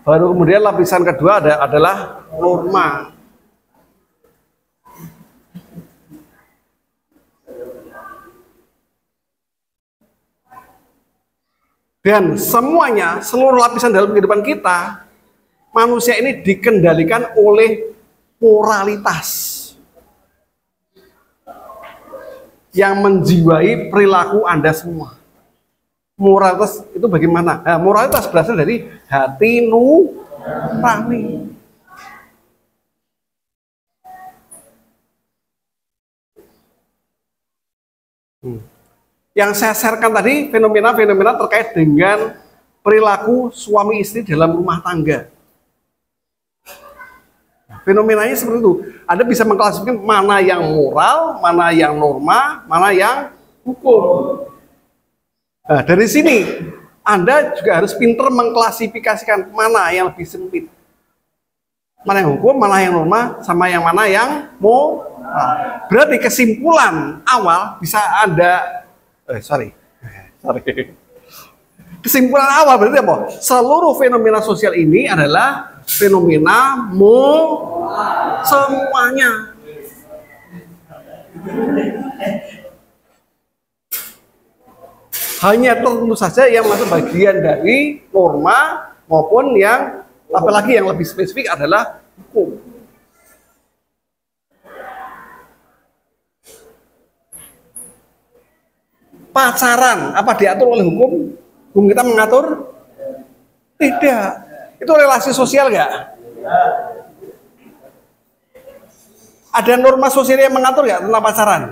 Baru kemudian lapisan kedua adalah norma. Dan semuanya, seluruh lapisan dalam kehidupan kita, manusia ini dikendalikan oleh moralitas yang menjiwai perilaku Anda semua. Moralitas itu bagaimana? Nah, moralitas berasal dari hati nurani. Yang saya sharekan tadi fenomena-fenomena terkait dengan perilaku suami istri dalam rumah tangga. Fenomenanya seperti itu. Anda bisa mengklasifikasikan mana yang moral, mana yang norma, mana yang hukum. Nah, dari sini Anda juga harus pintar mengklasifikasikan mana yang lebih sempit. Mana yang hukum, mana yang norma, sama yang mana yang moral. Berarti kesimpulan awal bisa Anda kesimpulan awal berarti apa? Seluruh fenomena sosial ini adalah fenomena semuanya. Hanya tertentu saja yang masuk bagian dari norma maupun yang apalagi yang lebih spesifik adalah hukum. Pacaran, apa diatur oleh hukum? Hukum kita mengatur? Tidak. Itu relasi sosial nggak? Ada norma sosial yang mengatur nggak tentang pacaran?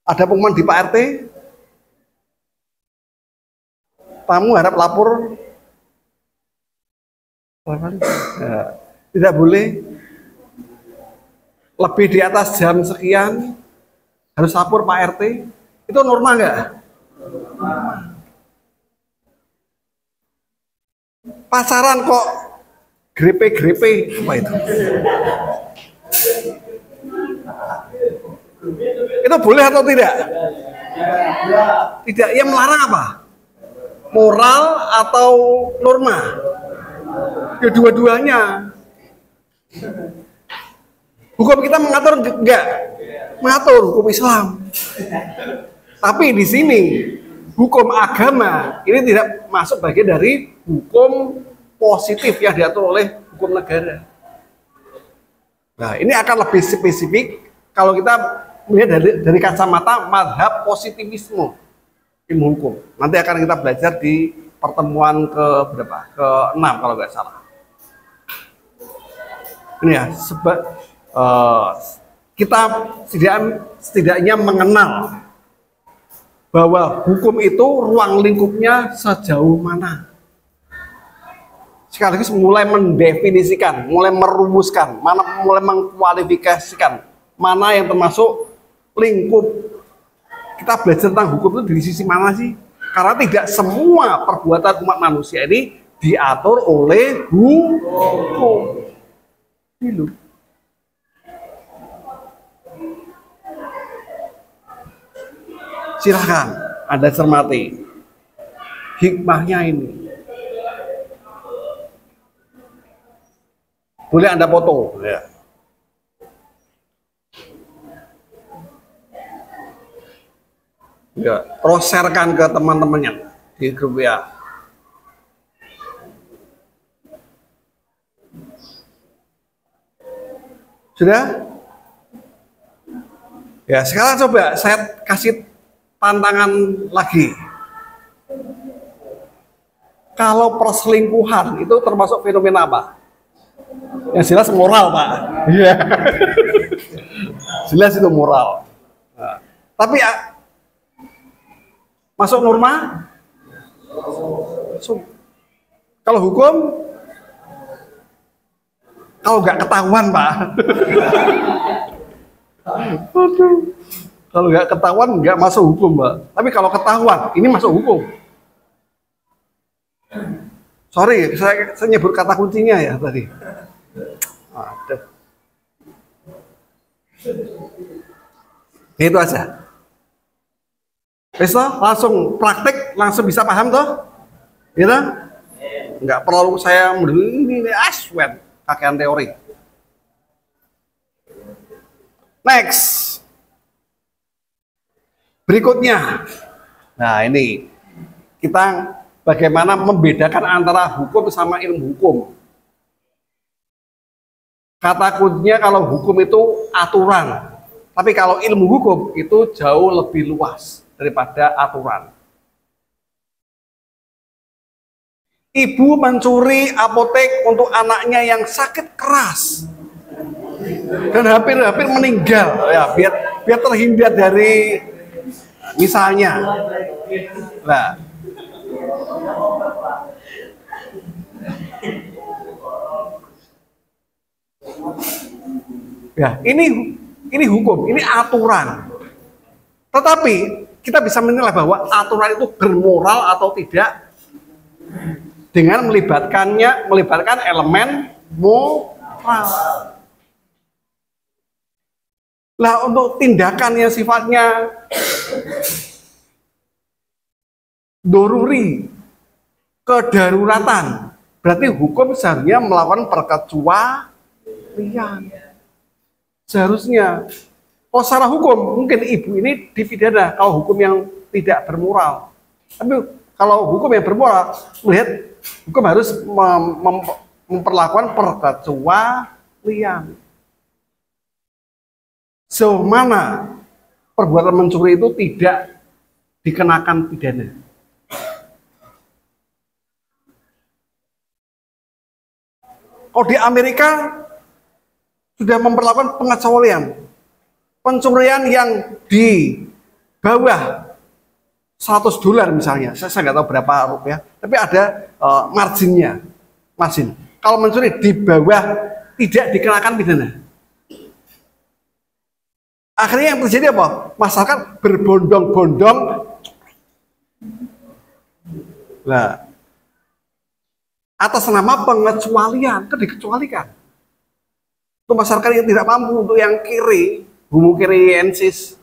Ada pengumuman di Pak RT? Tamu harap lapor? Ya, tidak boleh lebih di atas jam sekian harus lapor Pak RT. Itu norma nggak? Pacaran kok grepe-grepe apa itu? Itu boleh atau tidak? Tidak. Yang melarang apa? Moral atau norma? Kedua-duanya. Hukum kita mengatur enggak? Mengatur hukum Islam. Tapi di sini hukum agama ini tidak masuk bagian dari hukum positif yang diatur oleh hukum negara. Nah, ini akan lebih spesifik kalau kita melihat dari kacamata mazhab positivisme ilmu hukum. Nanti akan kita belajar di pertemuan ke berapa? Ke-6 kalau nggak salah. Ini ya, kita setidaknya mengenal bahwa hukum itu ruang lingkupnya sejauh mana. Sekaligus mulai mendefinisikan, mulai merumuskan, mulai mengkualifikasikan mana yang termasuk lingkup. Kita belajar tentang hukum itu dari sisi mana sih? Karena tidak semua perbuatan umat manusia ini diatur oleh hukum. Dulu. Silahkan Anda cermati hikmahnya ini. Boleh Anda foto. Ya. Ya, terus sharekan ke teman-temannya di grup ya. Sudah? Ya, sekarang coba saya kasih tantangan lagi. Kalau perselingkuhan itu termasuk fenomena apa? Yang jelas moral, Pak. Iya. Jelas itu moral. Nah, tapi masuk norma? Kalau hukum? Kalau nggak ketahuan, Pak. Kalau nggak ketahuan nggak masuk hukum, Pak. Tapi kalau ketahuan, ini masuk hukum. Sorry, saya nyebut kata kuncinya ya tadi. Aduh. Itu aja. Wis toh, langsung praktek, langsung bisa paham toh? Gitu? Nggak perlu saya ini aswet kakean teori. Next. Berikutnya. Nah, ini kita bagaimana membedakan antara hukum sama ilmu hukum. Kata kuncinya kalau hukum itu aturan. Tapi kalau ilmu hukum itu jauh lebih luas daripada aturan. Ibu mencuri apotek untuk anaknya yang sakit keras dan hampir meninggal, ya biar terhindar dari misalnya. Nah, ya ini hukum, ini aturan. Tetapi kita bisa menilai bahwa aturan itu bermoral atau tidak dengan melibatkan elemen moral. Lah untuk tindakan yang sifatnya doruri, kedaruratan, berarti hukum seharusnya melakukan perkecualian. Seharusnya, kalau secara hukum mungkin ibu ini dipidana kalau hukum yang tidak bermoral. Tapi kalau hukum yang bermoral, melihat hukum harus memperlakukan perkecualian. Sejauh mana perbuatan mencuri itu tidak dikenakan pidana. Kalau di Amerika sudah memperlakukan pengecualian. Pencurian yang di bawah $100 misalnya, saya nggak tahu berapa rupiah, tapi ada margin. Kalau mencuri di bawah tidak dikenakan pidana. Akhirnya yang terjadi apa? Masyarakat berbondong-bondong. Nah, atas nama pengecualian, kan dikecualikan. Untuk masyarakat yang tidak mampu, untuk yang kiri, homo kiriensis,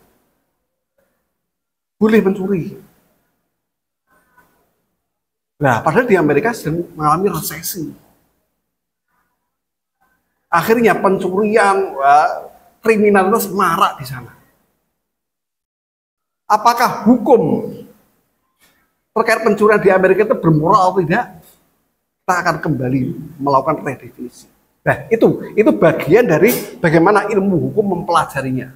boleh mencuri. Nah, padahal di Amerika sedang mengalami resesi. Akhirnya pencurian, kriminalitas marak di sana. Apakah hukum terkait pencurian di Amerika itu bermoral atau tidak? Kita akan kembali melakukan redefinisi. Nah, itu bagian dari bagaimana ilmu hukum mempelajarinya.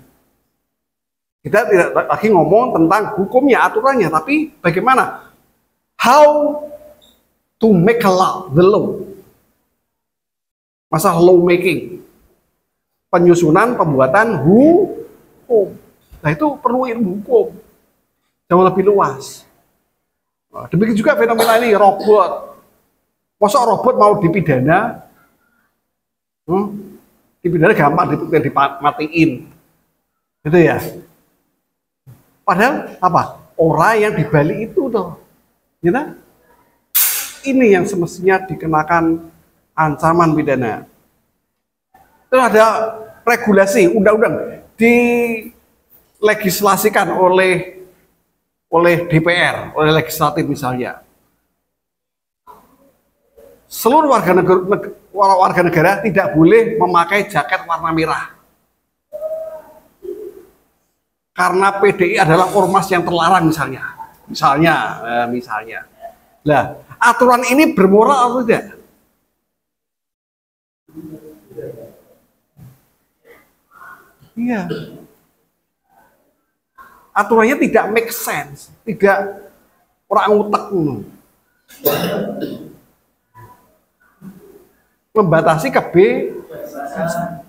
Kita tidak lagi ngomong tentang hukumnya, aturannya, tapi bagaimana how to make a law, the law. Masalah law making, penyusunan pembuatan hukum. Nah, itu perlu ilmu hukum jauh lebih luas. Nah, demikian juga fenomena ini robot. Masa robot mau dipidana? Dipidana gampang, dimatiin. Gitu ya. Padahal apa? Orang yang dibalik itu tuh. Gitu? Ini yang semestinya dikenakan ancaman pidana. Terus ada regulasi, undang-undang dilegislasikan oleh DPR, oleh legislatif misalnya. Seluruh warga negara tidak boleh memakai jaket warna merah. Karena PDI adalah ormas yang terlarang misalnya. Misalnya. Nah, aturan ini bermoral atau tidak? Iya. Aturannya tidak make sense, tidak orang utek. Membatasi kebebasan.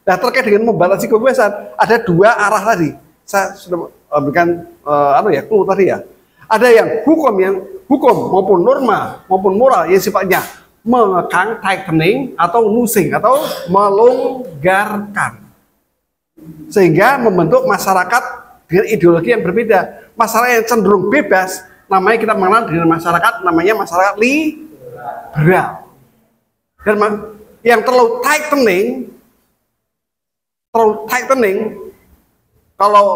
Nah, terkait dengan membatasi kebebasan, ada dua arah tadi. Saya sudah berikan clue tadi ya. Ada yang hukum maupun norma maupun moral yang sifatnya mengekang, tightening atau loosing atau melonggarkan. Sehingga membentuk masyarakat dengan ideologi yang berbeda. Masyarakat yang cenderung bebas, namanya kita mengenal dengan masyarakat, namanya masyarakat liberal. Dan yang terlalu tightening, kalau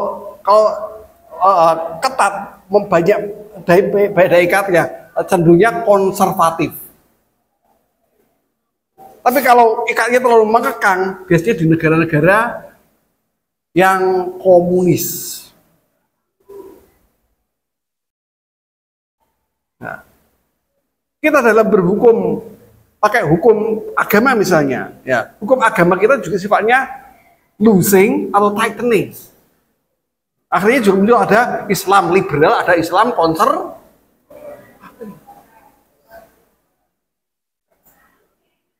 ketat, banyak daya ikatnya, cenderungnya konservatif. Tapi kalau ikatnya terlalu mengekang, biasanya di negara-negara yang komunis. Nah, kita dalam berhukum pakai hukum agama misalnya, ya hukum agama kita juga sifatnya losing atau tightening. Akhirnya juga muncul ada Islam liberal, ada Islam konser.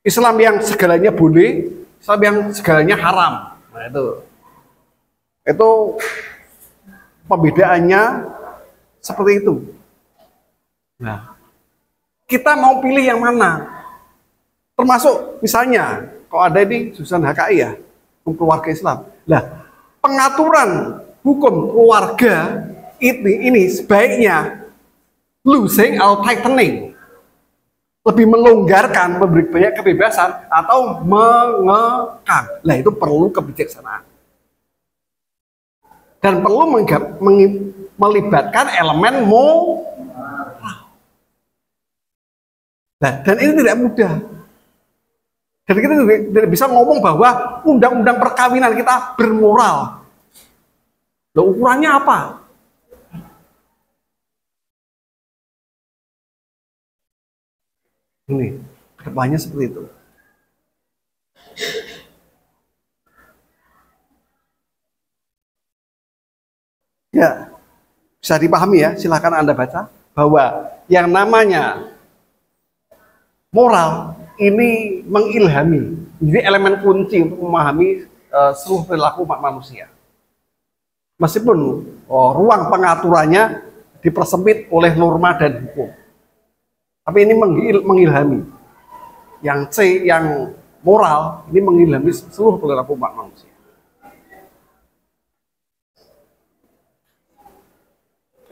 Islam yang segalanya boleh, Islam yang segalanya haram. Nah, itu pembedaannya seperti itu. Nah, kita mau pilih yang mana? Termasuk misalnya, kalau ada di Susan HKI ya, hukum keluarga Islam. Nah, pengaturan hukum keluarga ini sebaiknya losing atau tightening, lebih melonggarkan, memberi banyak kebebasan atau mengekang. Nah, itu perlu kebijaksanaan dan perlu melibatkan elemen moral. Nah, dan ini tidak mudah. Dan kita tidak bisa ngomong bahwa undang-undang perkawinan kita bermoral. Loh, ukurannya apa? Ini, kedepannya seperti itu. Ya, bisa dipahami ya, silakan Anda baca, bahwa yang namanya moral ini mengilhami, jadi elemen kunci untuk memahami seluruh perilaku umat manusia. Meskipun ruang pengaturannya dipersempit oleh norma dan hukum. Tapi ini mengilhami. Yang C, yang moral, ini mengilhami seluruh perilaku umat manusia.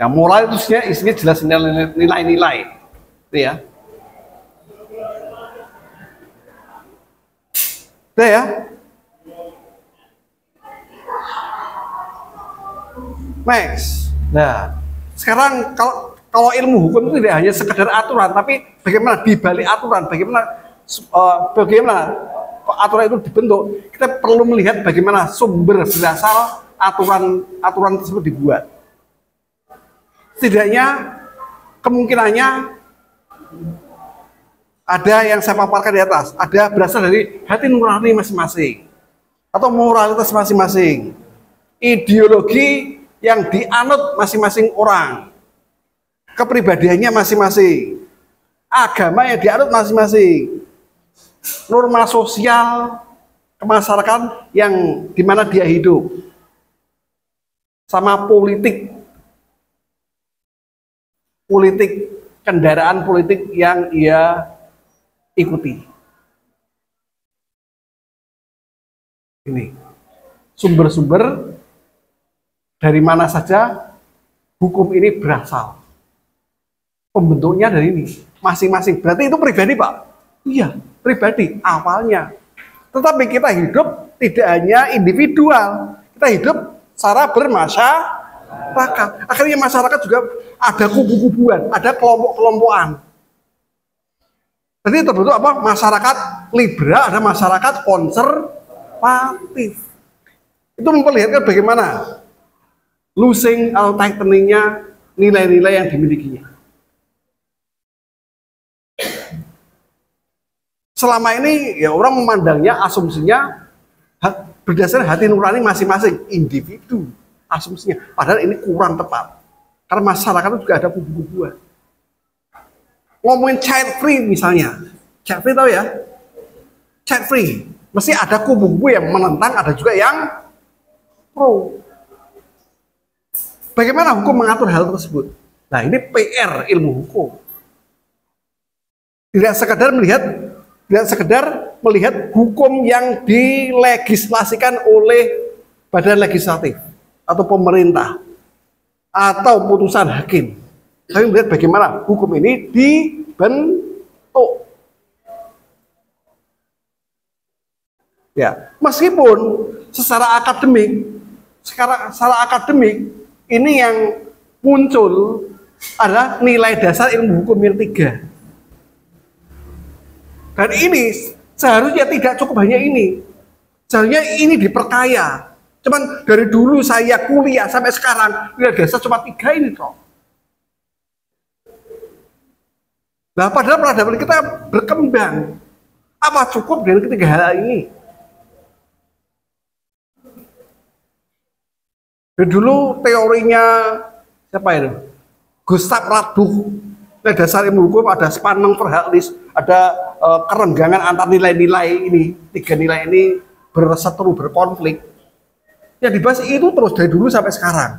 Yang moral itu isinya jelas nilai-nilai. Itu ya. Itu ya. Next. Nah, sekarang kalau ilmu hukum itu tidak hanya sekedar aturan, tapi bagaimana di balik aturan, bagaimana aturan itu dibentuk. Kita perlu melihat bagaimana sumber berasal aturan tersebut dibuat. Setidaknya kemungkinannya ada yang saya paparkan di atas, ada berasal dari hati nurani masing-masing atau moralitas masing-masing, ideologi yang dianut masing-masing orang, kepribadiannya masing-masing, agama yang dianut masing-masing, norma sosial kemasyarakatan yang dimana dia hidup, sama politik kendaraan politik yang ia ikuti. Ini sumber-sumber dari mana saja hukum ini berasal. Pembentuknya dari ini masing-masing. Berarti itu pribadi, Pak? Iya, pribadi awalnya. Tetapi kita hidup tidak hanya individual, kita hidup secara bermasyarakat. Akhirnya masyarakat juga ada kubu-kubuan, ada kelompok-kelompokan. Jadi terbentuk apa? Masyarakat liberal, ada masyarakat konservatif. Itu memperlihatkan bagaimana losing atau tightening-nya nilai-nilai yang dimilikinya. Selama ini ya orang memandangnya, asumsinya berdasarkan hati nurani masing-masing individu, asumsinya. Padahal ini kurang tepat. Karena masyarakat itu juga ada kubu-kubuan. Ngomongin child free misalnya, child free tahu ya? Child free, mesti ada kubu-kubu yang menentang, ada juga yang pro. Bagaimana hukum mengatur hal tersebut? Nah, ini PR ilmu hukum. Tidak sekedar melihat hukum yang dilegislasikan oleh badan legislatif atau pemerintah atau putusan hakim. Tapi melihat bagaimana hukum ini dibentuk. Ya, meskipun secara akademik ini yang muncul adalah nilai dasar ilmu hukum yang 3. Dan ini seharusnya tidak cukup hanya ini. Seharusnya ini diperkaya. Cuman dari dulu saya kuliah sampai sekarang nilai dasar cuma 3 ini toh. Nah, padahal peradaban kita berkembang. Apa cukup dengan ketiga hal ini? Dan dulu teorinya siapa itu? Gustav Radbuch. Nilai dasar ilmu hukum ada Spannung Verhältnis, ada kerenggangan antar nilai-nilai ini. 3 nilai ini berseteru, berkonflik. Yang dibahas itu terus dari dulu sampai sekarang.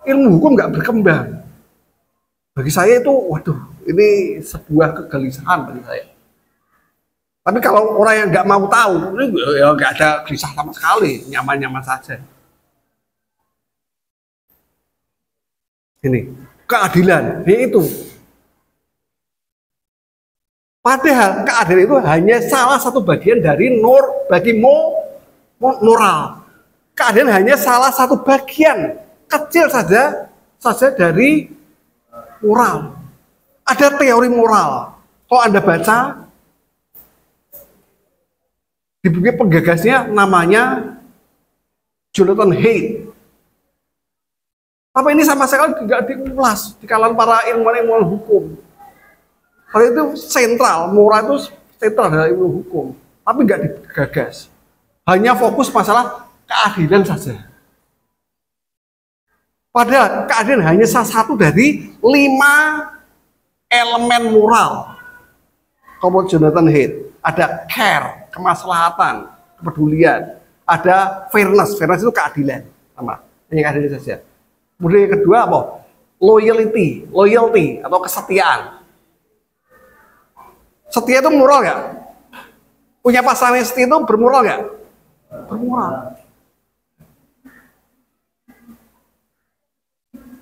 Ilmu hukum nggak berkembang. Bagi saya itu, waduh, ini sebuah kegelisahan bagi saya. Tapi kalau orang yang nggak mau tahu, ya nggak ada gelisah sama sekali, nyaman-nyaman saja. Ini keadilan, ini itu. Padahal keadilan itu hanya salah satu bagian dari moral. Keadilan hanya salah satu bagian kecil saja dari moral. Ada teori moral. Kalau Anda baca di buku penggagasnya namanya Jonathan Haidt. Tapi ini sama sekali tidak diulas di kalangan para ilmuwan hukum. Kalau itu sentral, moral itu sentral dalam ilmu hukum, tapi nggak digagas. Hanya fokus masalah keadilan saja. Padahal keadilan hanya salah satu dari 5 elemen moral. Kalau Jonathan Haidt, ada care, kemaslahatan, kepedulian, ada fairness itu keadilan, sama, hanya keadilan saja. Kemudian yang kedua apa? Loyalty atau kesetiaan. Setia itu moral nggak? Punya pasangan yang setia itu bermoral nggak? Bermoral.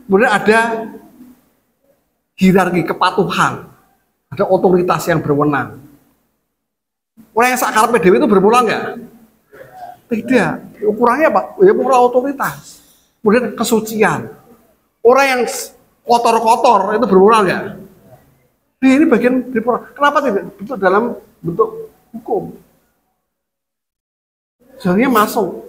Kemudian ada hierarki kepatuhan, ada otoritas yang berwenang. Orang yang sakar PDW itu bermoral nggak? Tidak. Ukurannya apa? Ya moral otoritas. Kemudian kesucian. Orang yang kotor-kotor itu bermoral nggak? Nah, ini bagian dari moral. Kenapa tidak? Itu dalam bentuk hukum. Sebenarnya masuk.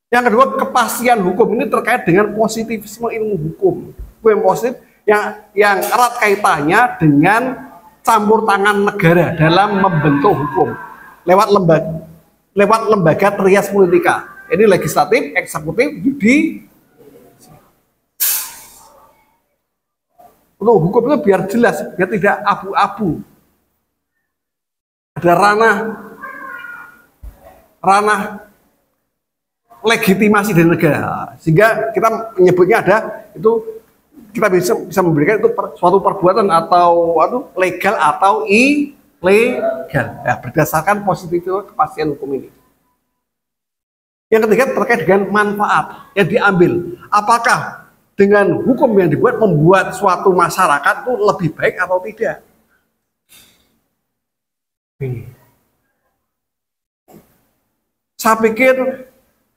Yang kedua, kepastian hukum ini terkait dengan positivisme ilmu hukum. Hukum yang positif yang erat kaitannya dengan campur tangan negara dalam membentuk hukum lewat lembaga trias politika. Ini legislatif, eksekutif, judi. Untuk hukum itu biar jelas, biar tidak abu-abu. Ada ranah legitimasi dari negara, sehingga kita menyebutnya ada itu, kita bisa memberikan itu suatu perbuatan atau legal atau ilegal, ya, berdasarkan positif kepastian hukum ini. Yang ketiga terkait dengan manfaat yang diambil. Apakah dengan hukum yang dibuat membuat suatu masyarakat itu lebih baik atau tidak? Saya pikir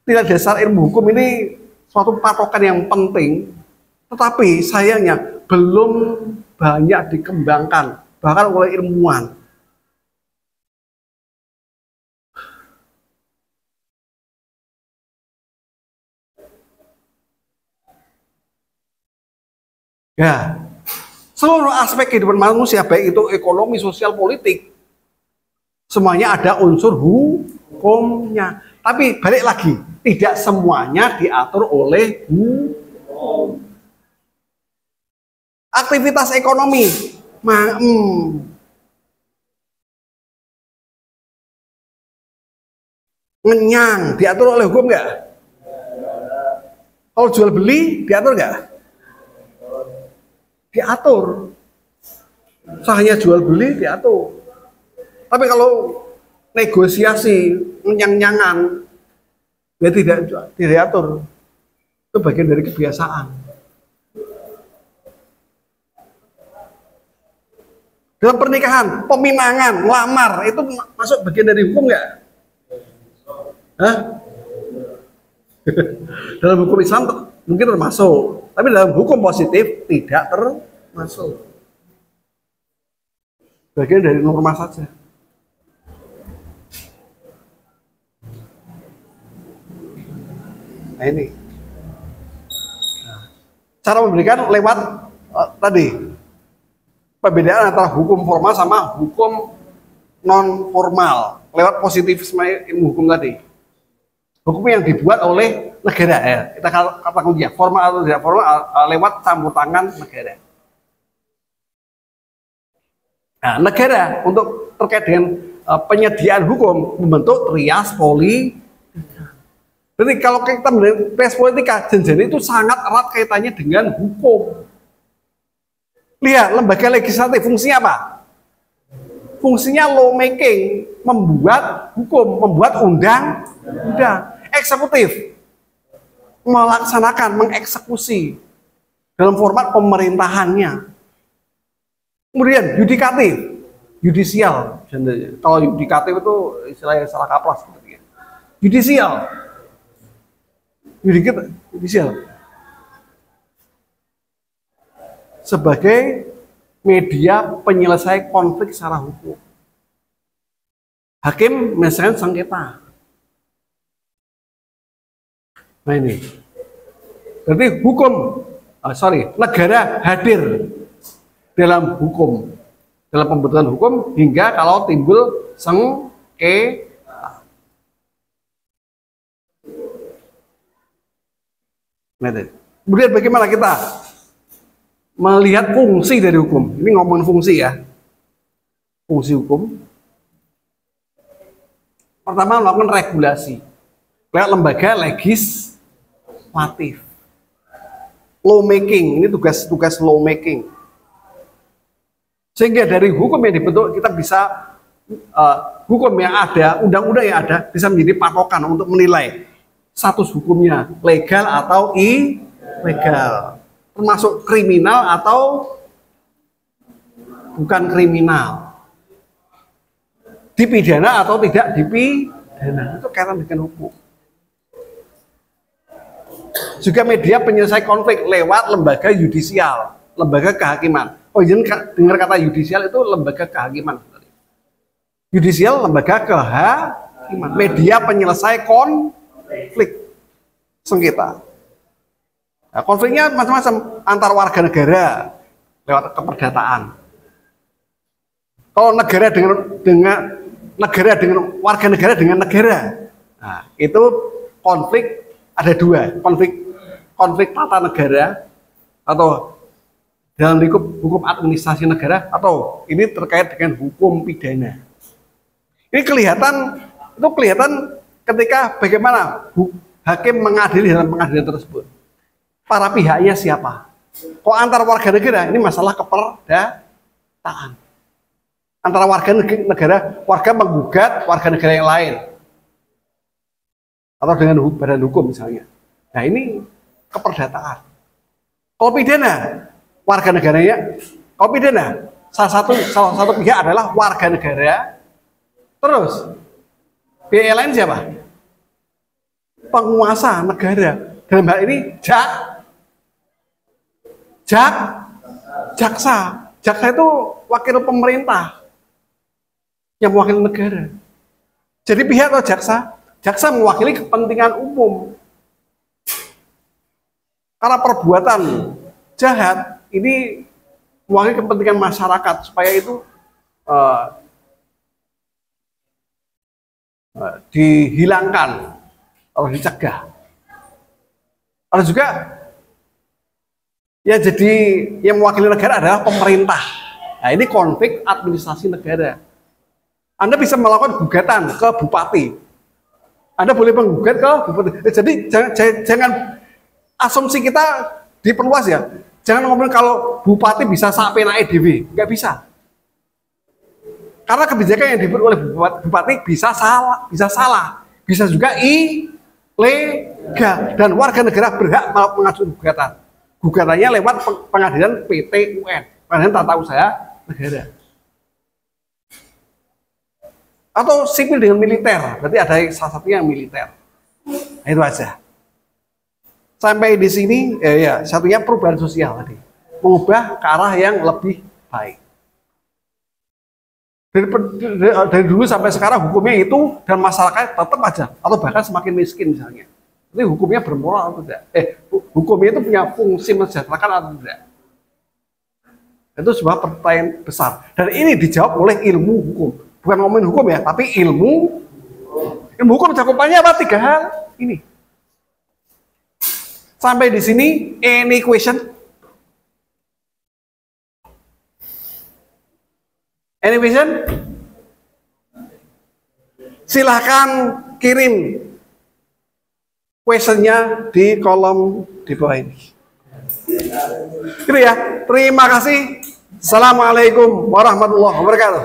nilai dasar ilmu hukum ini suatu patokan yang penting, tetapi sayangnya belum banyak dikembangkan bahkan oleh ilmuwan. Ya, seluruh aspek kehidupan manusia, baik itu ekonomi, sosial, politik, semuanya ada unsur hukumnya. Tapi balik lagi, tidak semuanya diatur oleh hukum. Aktivitas ekonomi, ngenyang, diatur oleh hukum nggak? Kalau jual beli, diatur nggak? Diatur. Sahnya jual beli diatur. Tapi kalau negosiasi nyang-nyangan, ya tidak diatur. Itu bagian dari kebiasaan. Dalam pernikahan, peminangan, lamar, itu masuk bagian dari hukum nggak? Hah? Dalam hukum Islam mungkin termasuk, tapi dalam hukum positif tidak termasuk. Bagian dari norma saja. Nah ini. Cara memberikan lewat tadi perbedaan antara hukum formal sama hukum non formal lewat positivisme ilmu hukum tadi. Hukum yang dibuat oleh negara ya. Kita katakan dia formal atau tidak formal lewat campur tangan negara. Nah, negara untuk terkait dengan penyediaan hukum membentuk trias politika. Jadi kalau kita melihat trias politika, jenjang itu sangat erat kaitannya dengan hukum. Lihat lembaga legislatif fungsinya apa? Fungsinya lawmaking, membuat hukum, membuat undang-undang. Eksekutif melaksanakan, mengeksekusi dalam format pemerintahannya. Kemudian yudikatif, yudisial. Kalau yudikatif itu istilahnya salah kaprah seperti itu. Yudisial, yudisial sebagai media penyelesai konflik secara hukum. Hakim menyelesaikan sengketa. Nah ini, berarti hukum, negara hadir dalam hukum, dalam pembentukan hukum hingga kalau timbul sengketa. Kemudian bagaimana kita melihat fungsi dari hukum? Ini ngomongin fungsi ya, fungsi hukum. Pertama melakukan regulasi lewat lembaga legislatif. Lawmaking, ini tugas lawmaking. Sehingga dari hukum yang dibentuk kita bisa hukum yang ada, undang-undang yang ada bisa menjadi patokan untuk menilai status hukumnya legal atau ilegal, termasuk kriminal atau bukan kriminal, dipidana atau tidak dipidana, itu kaitan dengan hukum. Juga media penyelesai konflik lewat lembaga yudisial, lembaga kehakiman. Oh, jangan dengar kata yudisial itu lembaga kehakiman. Yudisial lembaga kehakiman, media penyelesai konflik sengketa. Nah, konfliknya macam-macam antar warga negara lewat keperdataan. Kalau negara dengan warga negara dengan negara, nah, itu konflik ada dua, konflik tata negara atau dalam lingkup hukum administrasi negara, atau ini terkait dengan hukum pidana. Ini kelihatan ketika bagaimana hakim mengadili dalam pengadilan tersebut. Para pihaknya siapa? Kok antar warga negara ini masalah keperdataan. Antara warga menggugat warga negara yang lain. Atau dengan badan hukum misalnya. Nah, ini keperdataan. Kalau pidana, warga negaranya, kalau pidana, salah satu pihak adalah warga negara. Terus pihak lain siapa? Penguasa negara. Dalam hal ini jaksa. Jaksa itu wakil pemerintah yang mewakili negara. Jadi pihak atau jaksa? Jaksa mewakili kepentingan umum. Karena perbuatan jahat ini mewakili kepentingan masyarakat supaya itu dihilangkan atau dicegah. Ada juga ya, jadi yang mewakili negara adalah pemerintah. Nah, ini konflik administrasi negara. Anda bisa melakukan gugatan ke bupati. Anda boleh menggugat ke bupati. Jadi jangan asumsi kita diperluas ya. Jangan ngomong kalau bupati bisa sampai naik DW, nggak bisa. Karena kebijakan yang dibuat oleh bupati bisa salah, bisa juga ilegal, dan warga negara berhak mengajukan gugatan. Gugatannya lewat pengadilan PT UN, pengadilan tata usaha negara. Atau sipil dengan militer, berarti ada salah satunya yang militer. Nah, itu aja. Sampai di sini, ya satunya perubahan sosial tadi, mengubah ke arah yang lebih baik. Dari dulu sampai sekarang hukumnya itu dan masyarakat tetap aja, atau bahkan semakin miskin misalnya. Jadi hukumnya bermoral atau tidak? Hukumnya itu punya fungsi mensejahterakan atau tidak? Itu sebuah pertanyaan besar. Dan ini dijawab oleh ilmu hukum. Bukan ngomongin hukum ya, tapi ilmu hukum cakupannya apa? 3 hal ini. Sampai di sini, any question? Any question? Silahkan kirim questionnya di kolom di bawah ini. Gitu ya. Terima kasih. Assalamualaikum warahmatullahi wabarakatuh.